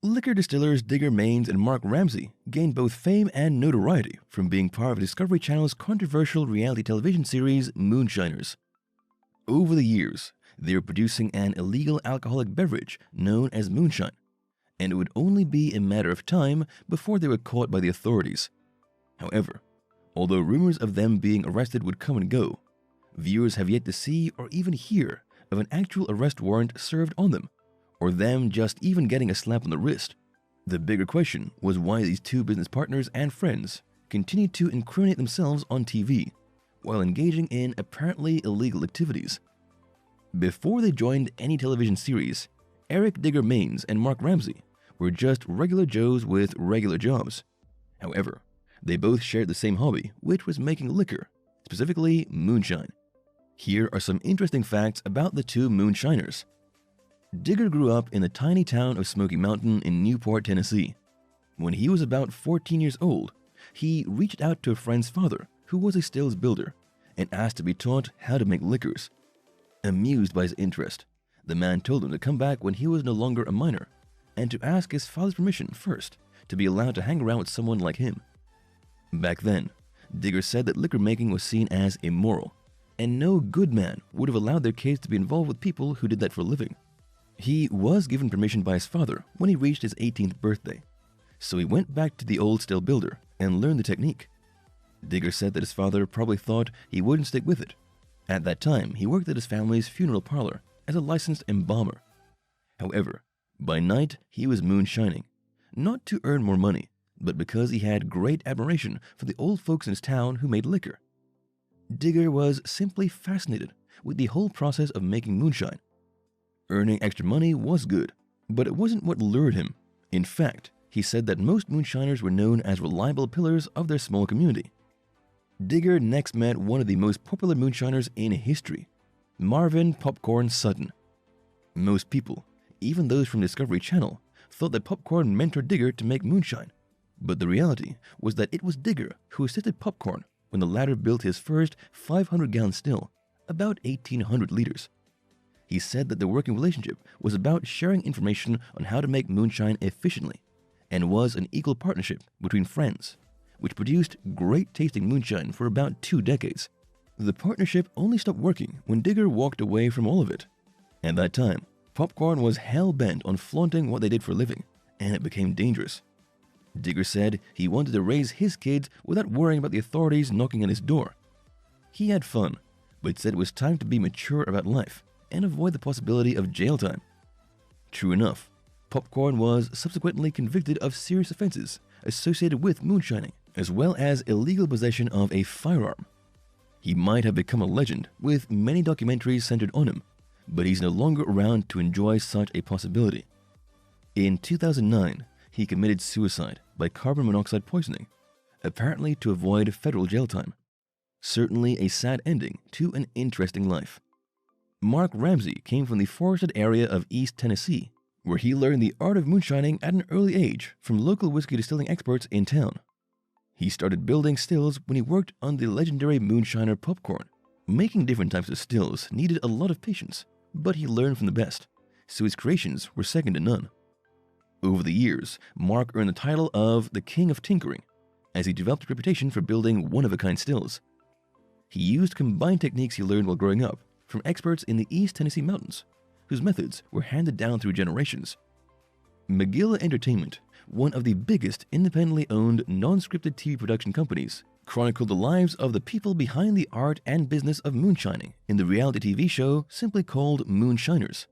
Liquor distillers Digger Maines and Mark Ramsey gained both fame and notoriety from being part of Discovery Channel's controversial reality television series Moonshiners. Over the years, they were producing an illegal alcoholic beverage known as moonshine, and it would only be a matter of time before they were caught by the authorities. However, although rumors of them being arrested would come and go, viewers have yet to see or even hear of an actual arrest warrant served on them, or them just even getting a slap on the wrist. The bigger question was why these two business partners and friends continued to incriminate themselves on TV while engaging in apparently illegal activities. Before they joined any television series, Eric Digger Maines and Mark Ramsey were just regular Joes with regular jobs. However, they both shared the same hobby, which was making liquor, specifically moonshine. Here are some interesting facts about the two moonshiners. Digger grew up in the tiny town of Smoky Mountain in Newport, Tennessee. When he was about 14 years old, he reached out to a friend's father, who was a stills builder, and asked to be taught how to make liquors. Amused by his interest, the man told him to come back when he was no longer a minor, and to ask his father's permission first to be allowed to hang around with someone like him. Back then, Digger said that liquor making was seen as immoral, and no good man would have allowed their kids to be involved with people who did that for a living. He was given permission by his father when he reached his 18th birthday, so he went back to the old still builder and learned the technique. Digger said that his father probably thought he wouldn't stick with it. At that time, he worked at his family's funeral parlor as a licensed embalmer. However, by night he was moonshining, not to earn more money, but because he had great admiration for the old folks in his town who made liquor. Digger was simply fascinated with the whole process of making moonshine. Earning extra money was good, but it wasn't what lured him. In fact, he said that most moonshiners were known as reliable pillars of their small community. Digger next met one of the most popular moonshiners in history, Marvin Popcorn Sutton. Most people, even those from Discovery Channel, thought that Popcorn mentored Digger to make moonshine, but the reality was that it was Digger who assisted Popcorn when the latter built his first 500-gallon still, about 1,800 liters. He said that the working relationship was about sharing information on how to make moonshine efficiently, and was an equal partnership between friends, which produced great tasting moonshine for about 2 decades. The partnership only stopped working when Digger walked away from all of it. At that time, Popcorn was hell-bent on flaunting what they did for a living, and it became dangerous. Digger said he wanted to raise his kids without worrying about the authorities knocking on his door. He had fun, but said it was time to be mature about life and avoid the possibility of jail time. True enough, Popcorn was subsequently convicted of serious offenses associated with moonshining, as well as illegal possession of a firearm. He might have become a legend, with many documentaries centered on him, but he's no longer around to enjoy such a possibility. In 2009, he committed suicide by carbon monoxide poisoning, apparently to avoid federal jail time. Certainly a sad ending to an interesting life. Mark Ramsey came from the forested area of East Tennessee, where he learned the art of moonshining at an early age from local whiskey distilling experts in town. He started building stills when he worked on the legendary moonshiner Popcorn. Making different types of stills needed a lot of patience, but he learned from the best, so his creations were second to none. Over the years, Mark earned the title of the King of Tinkering, as he developed a reputation for building one-of-a-kind stills. He used combined techniques he learned while growing up from experts in the East Tennessee mountains, whose methods were handed down through generations. McGill Entertainment, one of the biggest independently owned non-scripted TV production companies, chronicled the lives of the people behind the art and business of moonshining in the reality TV show simply called Moonshiners.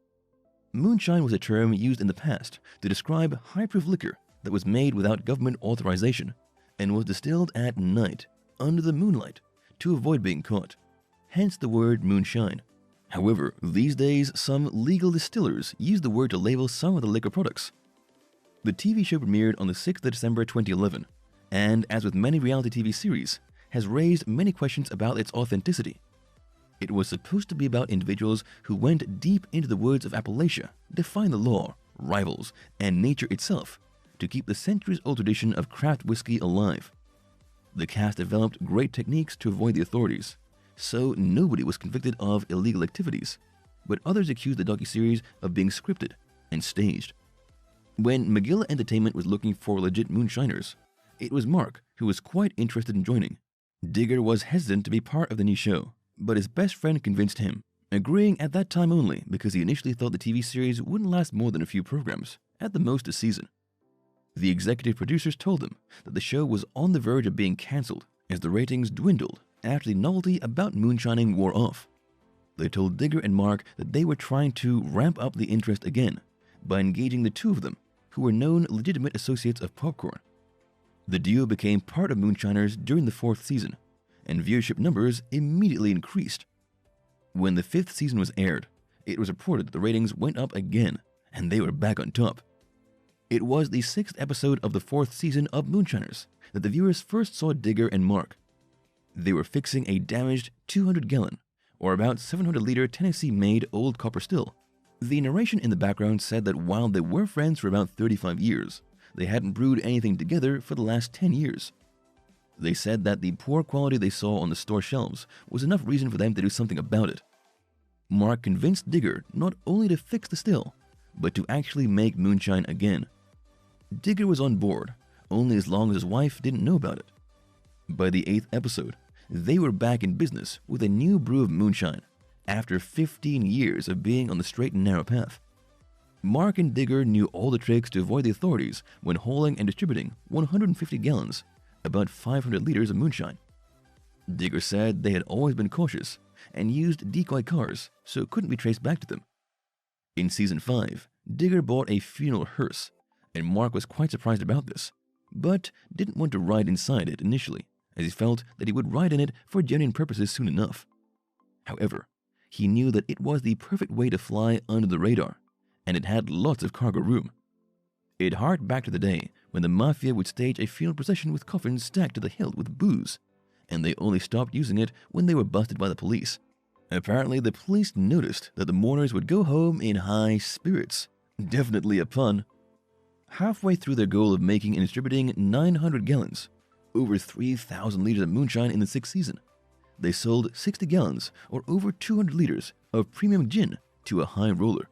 Moonshine was a term used in the past to describe high-proof liquor that was made without government authorization and was distilled at night under the moonlight to avoid being caught, hence the word moonshine. However, these days, some legal distillers use the word to label some of the liquor products. The TV show premiered on the 6th of December 2011, and as with many reality TV series, has raised many questions about its authenticity. It was supposed to be about individuals who went deep into the woods of Appalachia, defying the law, rivals, and nature itself to keep the centuries-old tradition of craft whiskey alive. The cast developed great techniques to avoid the authorities, so nobody was convicted of illegal activities, but others accused the docuseries of being scripted and staged. When Magilla Entertainment was looking for legit moonshiners, it was Mark who was quite interested in joining. Digger was hesitant to be part of the new show, but his best friend convinced him, agreeing at that time only because he initially thought the TV series wouldn't last more than a few programs, at the most a season. The executive producers told him that the show was on the verge of being cancelled as the ratings dwindled after the novelty about moonshining wore off. They told Digger and Mark that they were trying to ramp up the interest again by engaging the two of them, who were known legitimate associates of Popcorn. The duo became part of Moonshiners during the 4th season, and viewership numbers immediately increased. When the 5th season was aired, it was reported that the ratings went up again, and they were back on top. It was the 6th episode of the 4th season of Moonshiners that the viewers first saw Digger and Mark. They were fixing a damaged 200-gallon, or about 700-liter Tennessee-made old copper still. The narration in the background said that while they were friends for about 35 years, they hadn't brewed anything together for the last 10 years. They said that the poor quality they saw on the store shelves was enough reason for them to do something about it. Mark convinced Digger not only to fix the still, but to actually make moonshine again. Digger was on board, only as long as his wife didn't know about it. By the 8th episode, they were back in business with a new brew of moonshine, after 15 years of being on the straight and narrow path. Mark and Digger knew all the tricks to avoid the authorities when hauling and distributing 150 gallons, about 500 liters of moonshine. Digger said they had always been cautious and used decoy cars so it couldn't be traced back to them. In season 5, Digger bought a funeral hearse, and Mark was quite surprised about this, but didn't want to ride inside it initially, as he felt that he would ride in it for genuine purposes soon enough. However, he knew that it was the perfect way to fly under the radar, and it had lots of cargo room. It harked back to the day when the mafia would stage a funeral procession with coffins stacked to the hilt with booze, and they only stopped using it when they were busted by the police. Apparently, the police noticed that the mourners would go home in high spirits. Definitely a pun. Halfway through their goal of making and distributing 900 gallons, over 3,000 liters of moonshine in the 6th season, they sold 60 gallons, or over 200 liters, of premium gin to a high roller.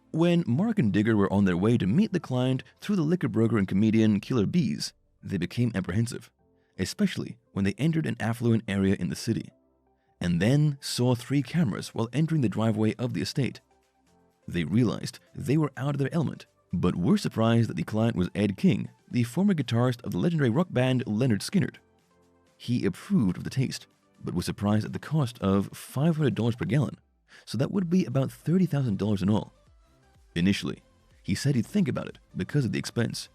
When Mark and Digger were on their way to meet the client through the liquor broker and comedian Killer Bees, they became apprehensive, especially when they entered an affluent area in the city, and then saw 3 cameras while entering the driveway of the estate. They realized they were out of their element, but were surprised that the client was Ed King, the former guitarist of the legendary rock band Lynyrd Skynyrd. He approved of the taste, but was surprised at the cost of $500 per gallon, so that would be about $30,000 in all. Initially, he said he'd think about it because of the expense,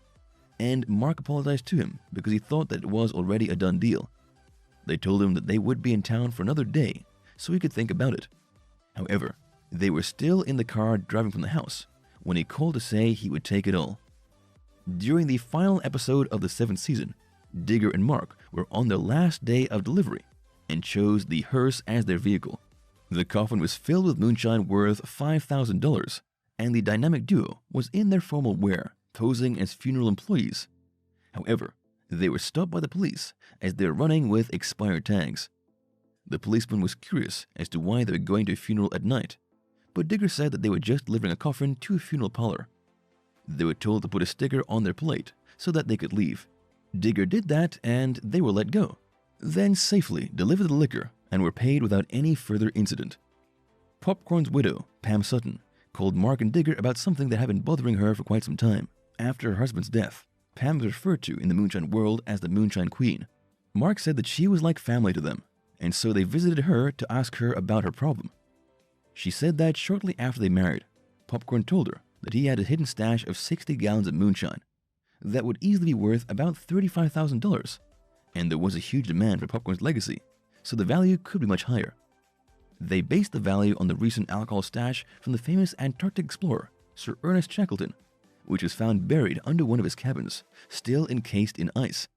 and Mark apologized to him because he thought that it was already a done deal. They told him that they would be in town for another day, so he could think about it. However, they were still in the car driving from the house when he called to say he would take it all. During the final episode of the 7th season, Digger and Mark were on their last day of delivery and chose the hearse as their vehicle. The coffin was filled with moonshine worth $5,000, and the dynamic duo was in their formal wear, posing as funeral employees. However, they were stopped by the police as they were running with expired tags. The policeman was curious as to why they were going to a funeral at night, but Digger said that they were just delivering a coffin to a funeral parlor. They were told to put a sticker on their plate so that they could leave. Digger did that and they were let go, then safely delivered the liquor and were paid without any further incident. Popcorn's widow, Pam Sutton, called Mark and Digger about something that had been bothering her for quite some time. After her husband's death, Pam was referred to in the moonshine world as the Moonshine Queen. Mark said that she was like family to them, and so they visited her to ask her about her problem. She said that shortly after they married, Popcorn told her that he had a hidden stash of 60 gallons of moonshine that would easily be worth about $35,000, and there was a huge demand for Popcorn's legacy, so the value could be much higher. They based the value on the recent alcohol stash from the famous Antarctic explorer, Sir Ernest Shackleton, which was found buried under one of his cabins, still encased in ice.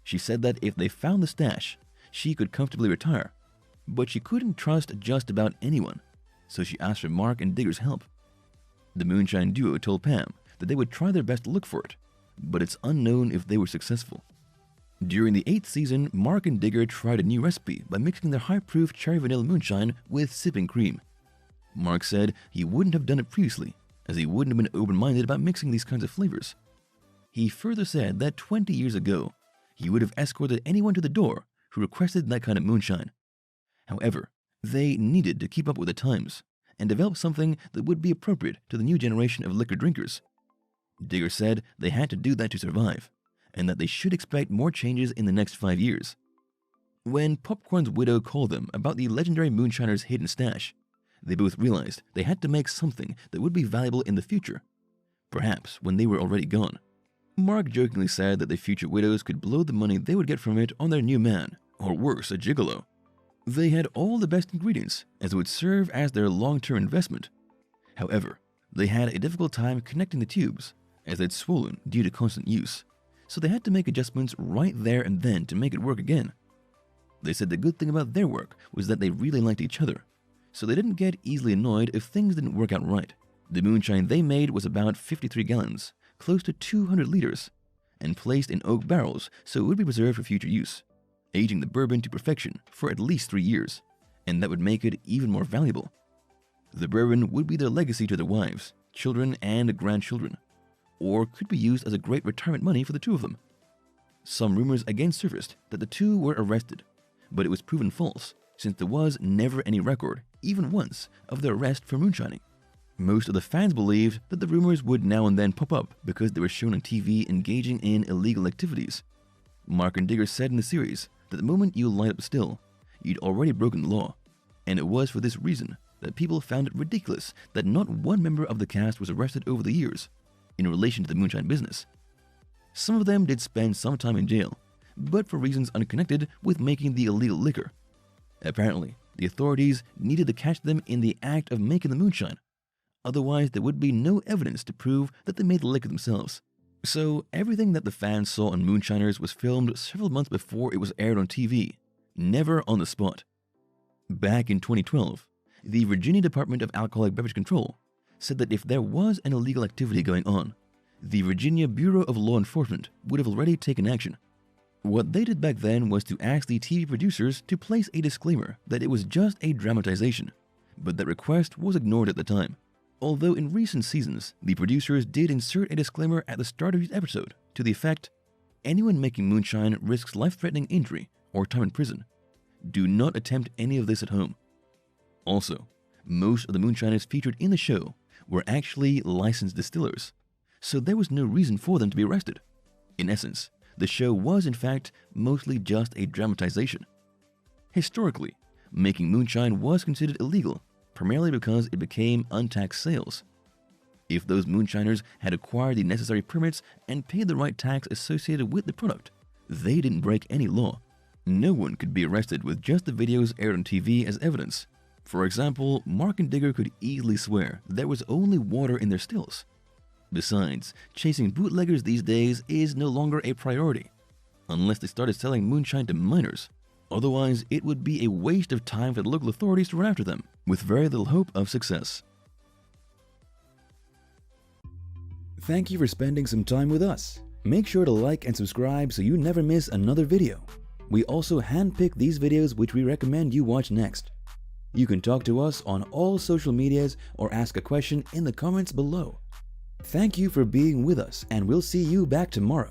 She said that if they found the stash, she could comfortably retire, but she couldn't trust just about anyone, so she asked for Mark and Digger's help. The moonshine duo told Pam that they would try their best to look for it, but it's unknown if they were successful. During the 8th season, Mark and Digger tried a new recipe by mixing their high-proof cherry vanilla moonshine with sipping cream. Mark said he wouldn't have done it previously, as he wouldn't have been open-minded about mixing these kinds of flavors. He further said that 20 years ago, he would have escorted anyone to the door who requested that kind of moonshine. However, they needed to keep up with the times and develop something that would be appropriate to the new generation of liquor drinkers. Digger said they had to do that to survive, and that they should expect more changes in the next 5 years. When Popcorn's widow called them about the legendary Moonshiners' hidden stash, they both realized they had to make something that would be valuable in the future, perhaps when they were already gone. Mark jokingly said that the future widows could blow the money they would get from it on their new man, or worse, a gigolo. They had all the best ingredients, as it would serve as their long-term investment. However, they had a difficult time connecting the tubes, as they'd swollen due to constant use, so they had to make adjustments right there and then to make it work again. They said the good thing about their work was that they really liked each other, so they didn't get easily annoyed if things didn't work out right. The moonshine they made was about 53 gallons, close to 200 liters, and placed in oak barrels so it would be preserved for future use, aging the bourbon to perfection for at least 3 years, and that would make it even more valuable. The bourbon would be their legacy to their wives, children, and grandchildren, or could be used as a great retirement money for the two of them. Some rumors again surfaced that the two were arrested, but it was proven false since there was never any record, even once, of their arrest for moonshining. Most of the fans believed that the rumors would now and then pop up because they were shown on TV engaging in illegal activities. Mark and Digger said in the series that the moment you light up still, you'd already broken the law, and it was for this reason that people found it ridiculous that not one member of the cast was arrested over the years in relation to the moonshine business. Some of them did spend some time in jail, but for reasons unconnected with making the illegal liquor. Apparently, the authorities needed to catch them in the act of making the moonshine. Otherwise, there would be no evidence to prove that they made the liquor themselves. So, everything that the fans saw on Moonshiners was filmed several months before it was aired on TV, never on the spot. Back in 2012, the Virginia Department of Alcoholic Beverage Control said that if there was an illegal activity going on, the Virginia Bureau of Law Enforcement would have already taken action. What they did back then was to ask the TV producers to place a disclaimer that it was just a dramatization, but that request was ignored at the time. Although in recent seasons, the producers did insert a disclaimer at the start of each episode to the effect, anyone making moonshine risks life-threatening injury or time in prison. Do not attempt any of this at home. Also, most of the moonshiners featured in the show were actually licensed distillers, so there was no reason for them to be arrested. In essence, the show was in fact mostly just a dramatization. Historically, making moonshine was considered illegal, primarily because it became untaxed sales. If those moonshiners had acquired the necessary permits and paid the right tax associated with the product, they didn't break any law. No one could be arrested with just the videos aired on TV as evidence. For example, Mark and Digger could easily swear there was only water in their stills. Besides, chasing bootleggers these days is no longer a priority, unless they started selling moonshine to minors. Otherwise, it would be a waste of time for the local authorities to run after them, with very little hope of success. Thank you for spending some time with us. Make sure to like and subscribe so you never miss another video. We also handpick these videos which we recommend you watch next. You can talk to us on all social medias or ask a question in the comments below. Thank you for being with us, and we'll see you back tomorrow.